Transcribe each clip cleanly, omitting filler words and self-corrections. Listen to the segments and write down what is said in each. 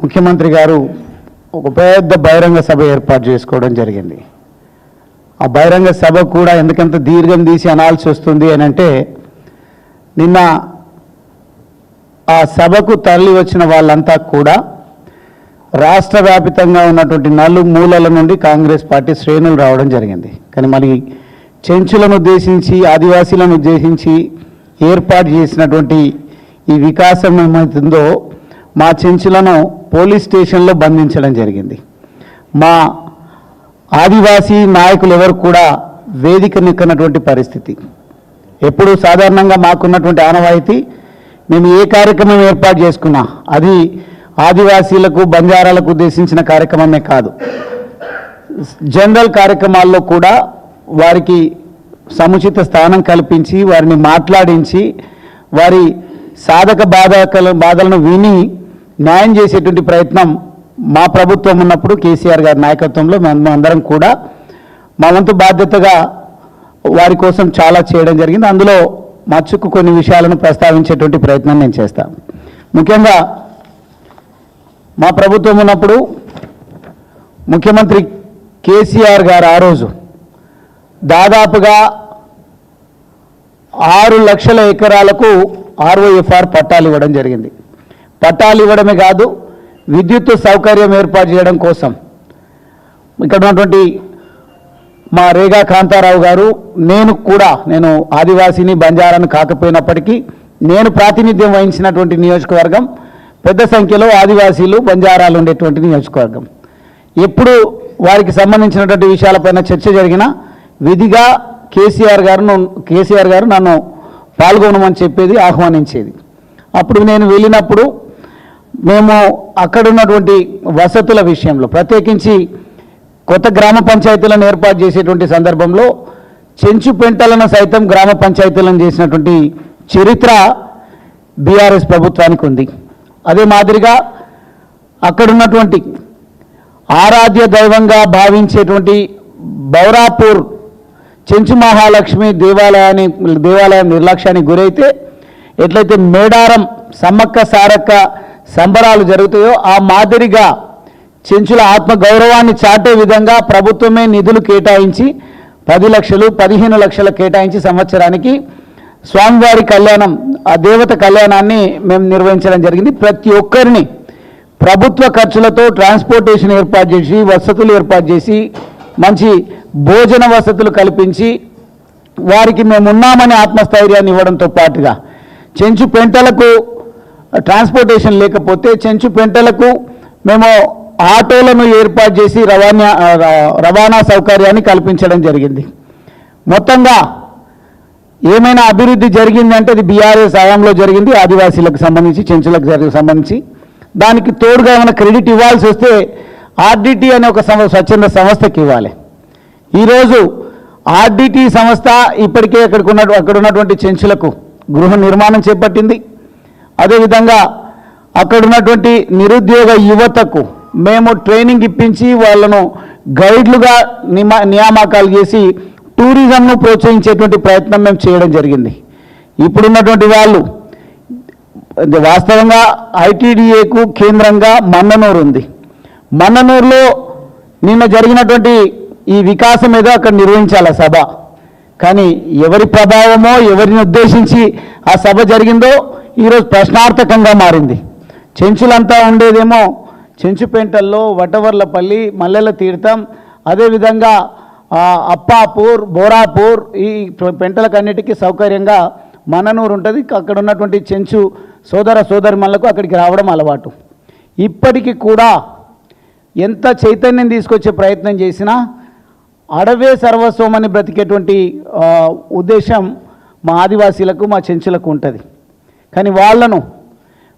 ముఖ్యమంత్రి గారు ఒక పెద్ద బహిరంగ సభ ఏర్పాటు చేసుకోవడం జరిగింది. ఆ బహిరంగ సభ కూడా ఎందుకంత దీర్ఘం తీసి అనాల్సి వస్తుంది అని అంటే, నిన్న ఆ సభకు తరలి వచ్చిన వాళ్ళంతా కూడా రాష్ట్ర వ్యాప్తంగా ఉన్నటువంటి నలుమూలల నుండి కాంగ్రెస్ పార్టీ శ్రేణులు రావడం జరిగింది. కానీ మరి చెంచులను ఉద్దేశించి, ఆదివాసీలను ఉద్దేశించి ఏర్పాటు చేసినటువంటి ఈ వికాసం ఏమవుతుందో, మా చెంచులను పోలీస్ స్టేషన్లో బంధించడం జరిగింది. మా ఆదివాసీ నాయకులు ఎవరు కూడా వేదికనెక్కనటువంటి పరిస్థితి. ఎప్పుడు సాధారణంగా మాకున్నటువంటి ఆనవాయితీ, మేము ఏ కార్యక్రమం ఏర్పాటు చేసుకున్నా అది ఆదివాసీలకు, బంజారాలకు ఉద్దేశించిన కార్యక్రమమే కాదు, జనరల్ కార్యక్రమాల్లో కూడా వారికి సముచిత స్థానం కల్పించి, వారిని మాట్లాడించి, వారి సాధక బాధలను విని న్యాయం చేసేటువంటి ప్రయత్నం మా ప్రభుత్వం ఉన్నప్పుడు కేసీఆర్ గారి నాయకత్వంలో మేము అందరం కూడా మా వంతు బాధ్యతగా వారి కోసం చాలా చేయడం జరిగింది. అందులో మచ్చుకు కొన్ని విషయాలను ప్రస్తావించేటువంటి ప్రయత్నం నేను చేస్తాను. ముఖ్యంగా మా ప్రభుత్వం ఉన్నప్పుడు ముఖ్యమంత్రి కేసీఆర్ గారు ఆ రోజు దాదాపుగా 6 లక్షల ఎకరాలకు ROFR పట్టాలు ఇవ్వడం జరిగింది. పట్టాలు ఇవ్వడమే కాదు, విద్యుత్ సౌకర్యం ఏర్పాటు చేయడం కోసం ఇక్కడ ఉన్నటువంటి మా రేగా కాంతారావు గారు, నేను ఆదివాసీని, బంజారాను కాకపోయినప్పటికీ నేను ప్రాతినిధ్యం వహించినటువంటి నియోజకవర్గం పెద్ద సంఖ్యలో ఆదివాసీలు, బంజారాలు ఉండేటువంటి నియోజకవర్గం. ఎప్పుడు వారికి సంబంధించినటువంటి విషయాలపైన చర్చ జరిగినా విధిగా కేసీఆర్ గారు నన్ను పాల్గొనమని చెప్పేది, ఆహ్వానించేది. అప్పుడు నేను వెళ్ళినప్పుడు మేము అక్కడున్నటువంటి వసతుల విషయంలో, ప్రత్యేకించి కొత్త గ్రామ పంచాయతీలను ఏర్పాటు చేసేటువంటి సందర్భంలో చెంచు పెంటలను సైతం గ్రామ పంచాయతీలను చేసినటువంటి చరిత్ర బీఆర్ఎస్ ప్రభుత్వానికి ఉంది. అదే మాదిరిగా అక్కడున్నటువంటి ఆరాధ్య దైవంగా భావించేటువంటి బౌరాపూర్ చెంచు మహాలక్ష్మి దేవాలయం నిర్లక్ష్యానికి గురైతే ఎట్లయితే మేడారం సమ్మక్క సారక్క సంబరాలు జరుగుతాయో ఆ మాదిరిగా చెంచుల ఆత్మగౌరవాన్ని చాటే విధంగా ప్రభుత్వమే నిధులు కేటాయించి 10 లక్షలు, 15 లక్షలు కేటాయించి సంవత్సరానికి స్వామివారి కళ్యాణం, ఆ దేవత కళ్యాణాన్ని మేము నిర్వహించడం జరిగింది. ప్రతి ఒక్కరిని ప్రభుత్వ ఖర్చులతో ట్రాన్స్పోర్టేషన్ ఏర్పాటు చేసి, వసతులు ఏర్పాటు చేసి, మంచి భోజన వసతులు కల్పించి వారికి మేము ఉన్నామని ఆత్మస్థైర్యాన్ని ఇవ్వడంతో పాటుగా, చెంచు పెంటలకు ట్రాన్స్పోర్టేషన్ లేకపోతే చెంచు పెంటలకు మేము ఆటోలను ఏర్పాటు చేసి రవాణా సౌకర్యాన్ని కల్పించడం జరిగింది. మొత్తంగా ఏమైనా అభివృద్ధి జరిగిందంటే అది బీఆర్ఎస్ హయాంలో జరిగింది, ఆదివాసీలకు సంబంధించి, చెంచులకు సంబంధించి. దానికి తోడుగా ఏమైనా క్రెడిట్ ఇవ్వాల్సి వస్తే RDT అనే ఒక స్వచ్ఛంద సంస్థకి ఇవ్వాలి. ఈరోజు RDT సంస్థ ఇప్పటికే అక్కడ ఉన్నటువంటి చెంచులకు గృహ నిర్మాణం చేపట్టింది. అదేవిధంగా అక్కడ ఉన్నటువంటి నిరుద్యోగ యువతకు మేము ట్రైనింగ్ ఇప్పించి వాళ్ళను గైడ్లుగా నియామకాలు చేసి టూరిజంను ప్రోత్సహించేటువంటి ప్రయత్నం మేము చేయడం జరిగింది. ఇప్పుడున్నటువంటి వాళ్ళు వాస్తవంగా ITDAకు కేంద్రంగా మన్ననూరు ఉంది. మన్ననూరులో నిన్న జరిగినటువంటి ఈ వికాసం ఏదో అక్కడ నిర్వహించాలి సభ. కానీ ఎవరి ప్రభావమో, ఎవరిని ఉద్దేశించి ఆ సభ జరిగిందో ఈరోజు ప్రశ్నార్థకంగా మారింది. చెంచులంతా ఉండేదేమో చెంచుపేంటల్లో, వటవర్లపల్లి, మల్లెల తీర్థం, అదేవిధంగా అప్పాపూర్, బోరాపూర్, ఈ పెంటలకన్నిటికీ సౌకర్యంగా మన్ననూరు ఉంటుంది. అక్కడ ఉన్నటువంటి చెంచు సోదరిమణులకు అక్కడికి రావడం అలవాటు. ఇప్పటికీ కూడా ఎంత చైతన్యం తీసుకొచ్చే ప్రయత్నం చేసినా అడవే సర్వస్వమని బ్రతికేటువంటి ఉద్దేశం మా ఆదివాసీలకు, మా చెంచులకు ఉంటుంది. కానీ వాళ్ళను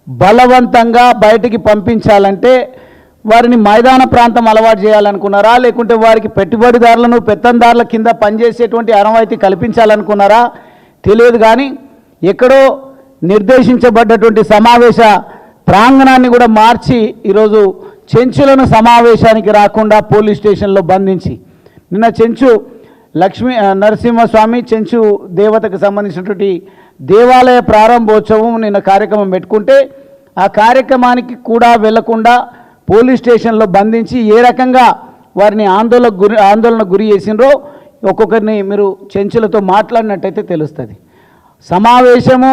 బలవంతంగా బయటికి పంపించాలంటే వారిని మైదాన ప్రాంతం అలవాటు చేయాలనుకున్నారా, లేకుంటే వారికి పెట్టుబడిదారులను, పెత్తందారుల కింద పనిచేసేటువంటి ఆనవాయితీ కల్పించాలనుకున్నారా తెలియదు. కానీ ఎక్కడో నిర్దేశించబడ్డటువంటి సమావేశ ప్రాంగణాన్ని కూడా మార్చి ఈరోజు చెంచులను సమావేశానికి రాకుండా పోలీస్ స్టేషన్లో బంధించి, నిన్న చెంచు నరసింహస్వామి చెంచు దేవతకు సంబంధించినటువంటి దేవాలయ ప్రారంభోత్సవం నిన్న కార్యక్రమం పెట్టుకుంటే ఆ కార్యక్రమానికి కూడా వెళ్లకుండా పోలీస్ స్టేషన్లో బంధించి ఏ రకంగా వారిని ఆందోళనకు గురి చేసినరో ఒక్కొక్కరిని మీరు చెంచులతో మాట్లాడినట్టయితే తెలుస్తుంది. సమావేశము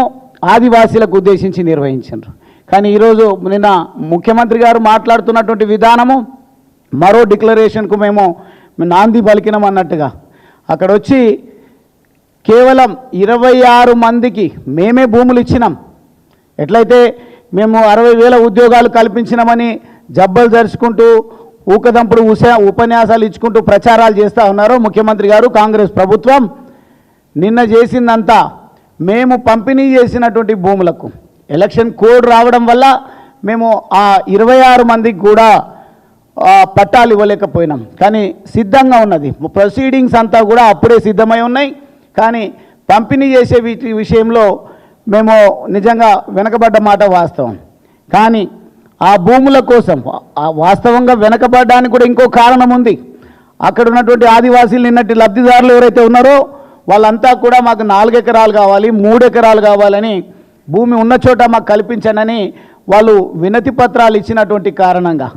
ఆదివాసీలకు ఉద్దేశించి నిర్వహించారు. కానీ ఈరోజు నిన్న ముఖ్యమంత్రి గారు మాట్లాడుతున్నటువంటి విధానము మరో డిక్లరేషన్కు మేము నాంది పలికినాం అన్నట్టుగా అక్కడ వచ్చి కేవలం 26 మందికి మేమే భూములు ఇచ్చినాం. ఎట్లయితే మేము 60,000 ఉద్యోగాలు కల్పించినామని జబ్బలు జరుచుకుంటూ ఊకదంపుడు ఉపన్యాసాలు ఇచ్చుకుంటూ ప్రచారాలు చేస్తూ ఉన్నారో ముఖ్యమంత్రి గారు కాంగ్రెస్ ప్రభుత్వం నిన్న చేసిందంతా మేము పంపిణీ చేసినటువంటి భూములకు ఎలక్షన్ కోడ్ రావడం వల్ల మేము ఆ 26 మందికి కూడా పట్టాలు ఇవ్వలేకపోయినాం. కానీ సిద్ధంగా ఉన్నది, ప్రొసీడింగ్స్ అంతా కూడా అప్పుడే సిద్ధమై ఉన్నాయి. కానీ పంపిణీ చేసే విషయంలో మేము నిజంగా వెనకబడ్డ మాట వాస్తవం. కానీ ఆ భూముల కోసం వాస్తవంగా వెనకబడ్డానికి కూడా ఇంకో కారణం ఉంది. అక్కడ ఉన్నటువంటి ఆదివాసీలు నిన్నటి లబ్ధిదారులు ఎవరైతే ఉన్నారో వాళ్ళంతా కూడా మాకు 4 ఎకరాలు కావాలి, 3 ఎకరాలు కావాలని భూమి ఉన్న చోట మాకు కల్పించనని వాళ్ళు వినతి పత్రాలు ఇచ్చినటువంటి కారణంగా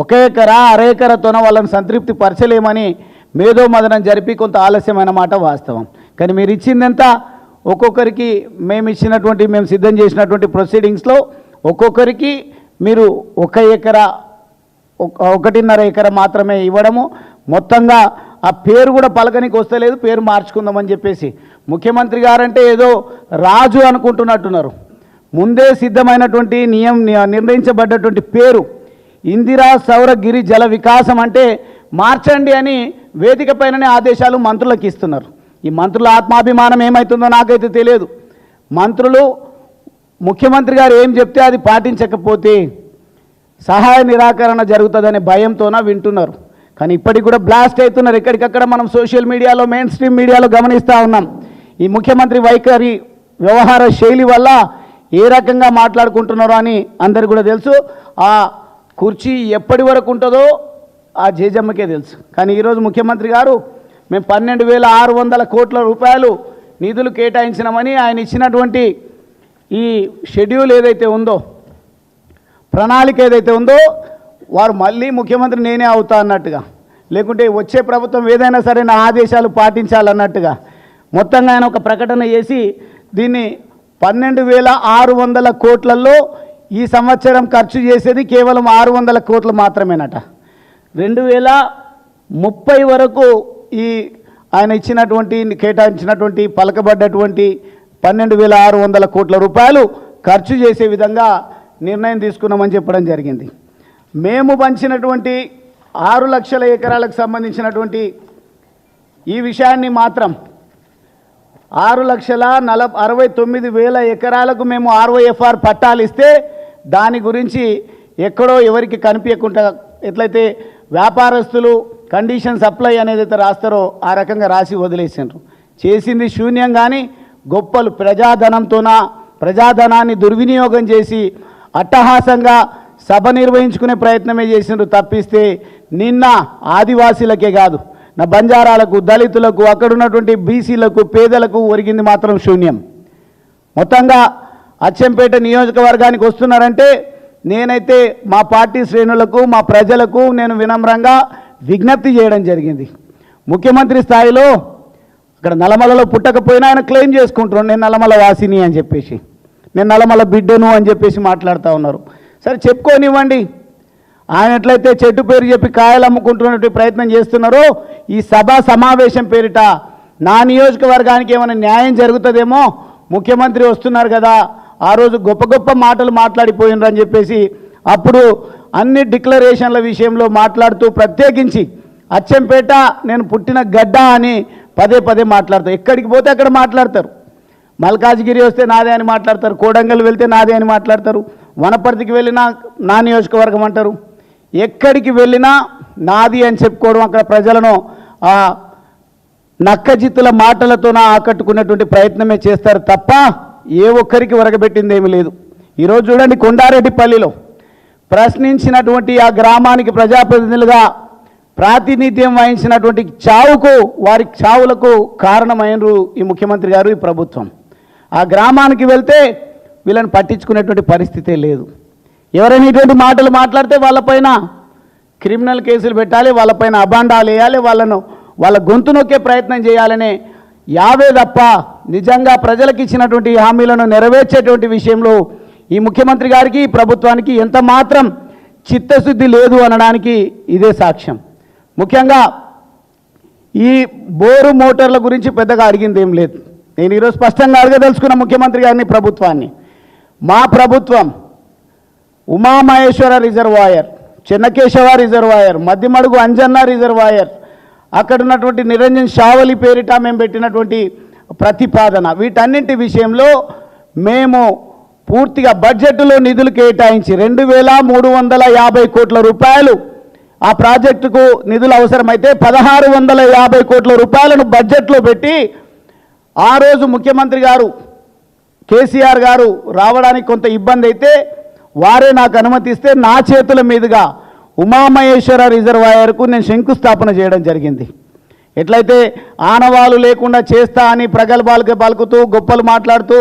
1 ఎకరా 1/2 ఎకరాతోన వాళ్ళని సంతృప్తి పరచలేమని మేధోమదనం జరిపి కొంత ఆలస్యమైన మాట వాస్తవం. కానీ మీరు ఇచ్చిందంత ఒక్కొక్కరికి మేము సిద్ధం చేసినటువంటి ప్రొసీడింగ్స్లో ఒక్కొక్కరికి మీరు 1 ఎకరా 1.5 ఎకరా మాత్రమే ఇవ్వడము, మొత్తంగా ఆ పేరు కూడా పలకనికి వస్తలేదు, పేరు మార్చుకుందామని చెప్పేసి ముఖ్యమంత్రి గారంటే ఏదో రాజు అనుకుంటున్నట్టున్నారు. ముందే సిద్ధమైనటువంటి నిర్ణయించబడ్డటువంటి పేరు ఇందిరా సౌర గిరి జల వికాసం అంటే మార్చండి అని వేదిక పైననే ఆదేశాలు మంత్రులకు ఇస్తున్నారు. ఈ మంత్రుల ఆత్మాభిమానం ఏమవుతుందో నాకైతే తెలియదు. మంత్రులు ముఖ్యమంత్రి గారు ఏం చెప్తే అది పాటించకపోతే సహాయ నిరాకరణ జరుగుతుందనే భయంతోన వింటున్నారు. కానీ ఇప్పటికి కూడా బ్లాస్ట్ అవుతున్నారు. ఎక్కడికక్కడ మనం సోషల్ మీడియాలో మెయిన్ స్ట్రీమ్ మీడియాలో గమనిస్తూ ఉన్నాం. ఈ ముఖ్యమంత్రి వైఖరి వ్యవహార శైలి వల్ల ఏ రకంగా మాట్లాడుకుంటున్నారో అని అందరికీ కూడా తెలుసు. ఆ కుర్చీ ఎప్పటి వరకు ఉంటుందో ఆ జేజమ్మకే తెలుసు. కానీ ఈరోజు ముఖ్యమంత్రి గారు మేము 12,600 కోట్ల రూపాయలు నిధులు కేటాయించినామని ఆయన ఇచ్చినటువంటి ఈ షెడ్యూల్ ఏదైతే ఉందో, ప్రణాళిక ఏదైతే ఉందో, వారు మళ్ళీ ముఖ్యమంత్రి నేనే అవుతా అన్నట్టుగా, లేకుంటే వచ్చే ప్రభుత్వం ఏదైనా సరే నా ఆదేశాలు పాటించాలన్నట్టుగా మొత్తంగా ఆయన ఒక ప్రకటన చేసి దీన్ని 12,600 కోట్లలో ఈ సంవత్సరం ఖర్చు చేసేది కేవలం 600 కోట్లు మాత్రమేనట. 2030 వరకు ఈ ఆయన ఇచ్చినటువంటి కేటాయించినటువంటి పలకబడ్డటువంటి 12,600 కోట్ల రూపాయలు ఖర్చు చేసే విధంగా నిర్ణయం తీసుకున్నామని చెప్పడం జరిగింది. మేము పంచినటువంటి 6 లక్షల ఎకరాలకు సంబంధించినటువంటి ఈ విషయాన్ని మాత్రం 6,69,000 ఎకరాలకు మేము ROFR పట్టాలు ఇస్తే దాని గురించి ఎక్కడో ఎవరికి కనిపించకుండా ఎట్లయితే వ్యాపారస్తులు కండిషన్ సప్లై అనేది అయితే రాస్తారో ఆ రకంగా రాసి వదిలేసారు. చేసింది శూన్యం. కానీ గొప్పలు ప్రజాధనాన్ని దుర్వినియోగం చేసి అట్టహాసంగా సభ నిర్వహించుకునే ప్రయత్నమే చేసినారు తప్పిస్తే నిన్న ఆదివాసీలకే కాదు, నా బంజారాలకు, దళితులకు, అక్కడున్నటువంటి బీసీలకు, పేదలకు ఒరిగింది మాత్రం శూన్యం. మొత్తంగా అచ్చంపేట నియోజకవర్గానికి వస్తున్నారంటే నేనైతే మా పార్టీ శ్రేణులకు, మా ప్రజలకు నేను వినమ్రంగా విజ్ఞప్తి చేయడం జరిగింది. ముఖ్యమంత్రి స్థాయిలో అక్కడ నల్లమలలో పుట్టకపోయినా ఆయన క్లెయిమ్ చేసుకుంటున్నాను, నేను నల్లమల వాసిని అని చెప్పేసి, నేను నల్లమల బిడ్డను అని చెప్పేసి మాట్లాడుతూ ఉన్నారు. సరే చెప్పుకోనివ్వండి. ఆయన ఎట్లయితే చెట్టు పేరు చెప్పి కాయలు అమ్ముకుంటున్నట్టు ప్రయత్నం చేస్తున్నారో ఈ సభా సమావేశం పేరిట నా నియోజకవర్గానికి ఏమైనా న్యాయం జరుగుతుందేమో, ముఖ్యమంత్రి వస్తున్నారు కదా ఆ రోజు గొప్ప గొప్ప మాటలు మాట్లాడిపోయినారు అని చెప్పేసి అప్పుడు అన్ని డిక్లరేషన్ల విషయంలో మాట్లాడుతూ ప్రత్యేకించి అచ్చంపేట నేను పుట్టిన గడ్డ అని పదే పదే మాట్లాడతారు. ఎక్కడికి పోతే అక్కడ మాట్లాడతారు. మల్కాజ్గిరి వస్తే నాదే అని మాట్లాడతారు, కోడంగల్ వెళ్తే నాదే అని మాట్లాడతారు, వనపర్తికి వెళ్ళినా నా నియోజకవర్గం అంటారు. ఎక్కడికి వెళ్ళినా నాది అని చెప్పుకోవడం, అక్కడ ప్రజలను నక్కజిత్తుల మాటలతోన ఆకట్టుకునేటువంటి ప్రయత్నమే చేస్తారు తప్ప ఏ ఒక్కరికి ఒరగబెట్టింది ఏమీ లేదు. ఈరోజు చూడండి, కొండారెడ్డిపల్లిలో ప్రశ్నించినటువంటి ఆ గ్రామానికి ప్రజాప్రతినిధులుగా ప్రాతినిధ్యం వహించినటువంటి వారి చావులకు కారణమైనరు ఈ ముఖ్యమంత్రి గారు, ఈ ప్రభుత్వం. ఆ గ్రామానికి వెళ్తే వీళ్ళని పట్టించుకునేటువంటి పరిస్థితే లేదు. ఎవరైనా ఇటువంటి మాటలు మాట్లాడితే వాళ్ళపైన క్రిమినల్ కేసులు పెట్టాలి, వాళ్ళపైన అబాండాలు వేయాలి, వాళ్ళ గొంతు నొక్కే ప్రయత్నం చేయాలనే యావే తప్ప నిజంగా ప్రజలకు ఇచ్చినటువంటి హామీలను నెరవేర్చేటువంటి విషయంలో ఈ ముఖ్యమంత్రి గారికి ఈ ప్రభుత్వానికి ఎంత మాత్రం చిత్తశుద్ధి లేదు అనడానికి ఇదే సాక్ష్యం. ముఖ్యంగా ఈ బోరు మోటార్ల గురించి పెద్దగా అడిగింది ఏం లేదు. నేను ఈరోజు స్పష్టంగా అడగదలుచుకున్న ముఖ్యమంత్రి గారిని, ప్రభుత్వాన్ని, మా ప్రభుత్వం Umamaheshwara reservoir, Chennakeshava reservoir, Maddimadugu Anjanna reservoir, అక్కడ ఉన్నటువంటి నిరంజన్ షావలి పేరిట మేము పెట్టినటువంటి ప్రతిపాదన, వీటన్నింటి విషయంలో మేము పూర్తిగా బడ్జెట్లో నిధులు కేటాయించి 2350 కోట్ల రూపాయలు ఆ ప్రాజెక్టుకు నిధులు అవసరమైతే 1650 కోట్ల రూపాయలను బడ్జెట్లో పెట్టి ఆ రోజు ముఖ్యమంత్రి గారు కేసీఆర్ గారు రావడానికి కొంత ఇబ్బంది అయితే వారే నాకు అనుమతిస్తే నా చేతుల మీదుగా ఉమామహేశ్వర రిజర్వాయర్కు నేను శంకుస్థాపన చేయడం జరిగింది. ఎట్లయితే ఆనవాలు లేకుండా చేస్తా అని ప్రగల్భాలుగా పలుకుతూ గొప్పలు మాట్లాడుతూ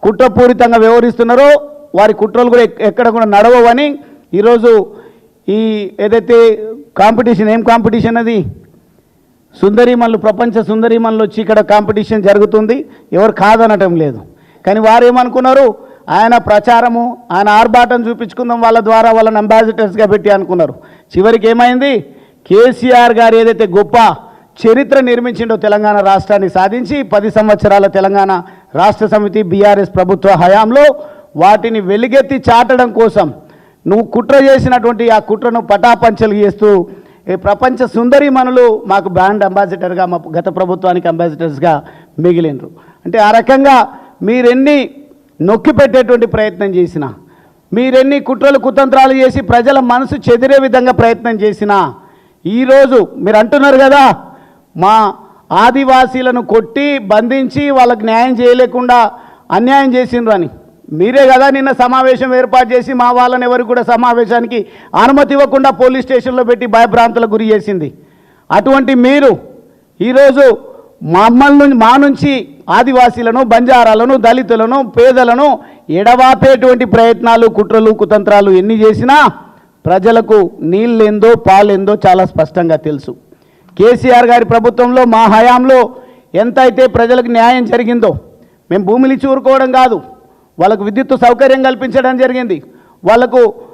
కుట్రపూరితంగా వ్యవహరిస్తున్నారో వారి కుట్రలు కూడా ఎక్కడ కూడా నడవని ఈరోజు ఈ ఏదైతే కాంపిటీషన్, ఏం కాంపిటీషన్ అది, సుందరీమణులు, ప్రపంచ సుందరీమణులు వచ్చి ఇక్కడ కాంపిటీషన్ జరుగుతుంది, ఎవరు కాదనటం లేదు. కానీ వారు ఏమనుకున్నారు, ఆయన ప్రచారము, ఆయన ఆర్భాటం చూపించుకుందాం వాళ్ళ ద్వారా వాళ్ళని అంబాసిడర్స్గా పెట్టి అనుకున్నారు. చివరికి ఏమైంది, కేసీఆర్ గారు ఏదైతే గొప్ప చరిత్ర నిర్మించిండో తెలంగాణ రాష్ట్రాన్ని సాధించి 10 సంవత్సరాల తెలంగాణ రాష్ట్ర సమితి బీఆర్ఎస్ ప్రభుత్వ హయాంలో వాటిని వెలుగెత్తి చాటడం కోసం నువ్వు కుట్ర చేసినటువంటి ఆ కుట్రను పటాపంచలు చేస్తూ ప్రపంచ సుందరీమణులు మాకు బ్రాండ్ అంబాసిడర్గా, మా గత ప్రభుత్వానికి అంబాసిడర్స్గా మిగిలినరు. అంటే ఆ రకంగా మీరెన్ని నొక్కి పెట్టేటువంటి ప్రయత్నం చేసినా, మీరెన్ని కుట్రలు కుతంత్రాలు చేసి ప్రజల మనసు చెదిరే విధంగా ప్రయత్నం చేసినా, ఈరోజు మీరు అంటున్నారు కదా మా ఆదివాసీలను కొట్టి బంధించి వాళ్ళకి న్యాయం చేయలేకుండా అన్యాయం చేసిండ్రు అని, మీరే కదా నిన్న సమావేశం ఏర్పాటు చేసి మా వాళ్ళని ఎవరికి కూడా సమావేశానికి అనుమతి ఇవ్వకుండా పోలీస్ స్టేషన్లో పెట్టి భయభ్రాంతులకు గురి చేసింది. అటువంటి మీరు ఈరోజు మా నుంచి ఆదివాసీలను, బంజారాలను, దళితులను, పేదలను ఎడవాపేటువంటి ప్రయత్నాలు, కుట్రలు కుతంత్రాలు ఎన్ని చేసినా ప్రజలకు నీళ్ళేందో పాలేందో చాలా స్పష్టంగా తెలుసు. కేసీఆర్ గారి ప్రభుత్వంలో మా హయాంలో ఎంతైతే ప్రజలకు న్యాయం జరిగిందో, మేము భూమిని ఇచ్చి ఊరుకోవడం కాదు, వాళ్ళకు విద్యుత్ సౌకర్యం కల్పించడం జరిగింది, వాళ్ళకు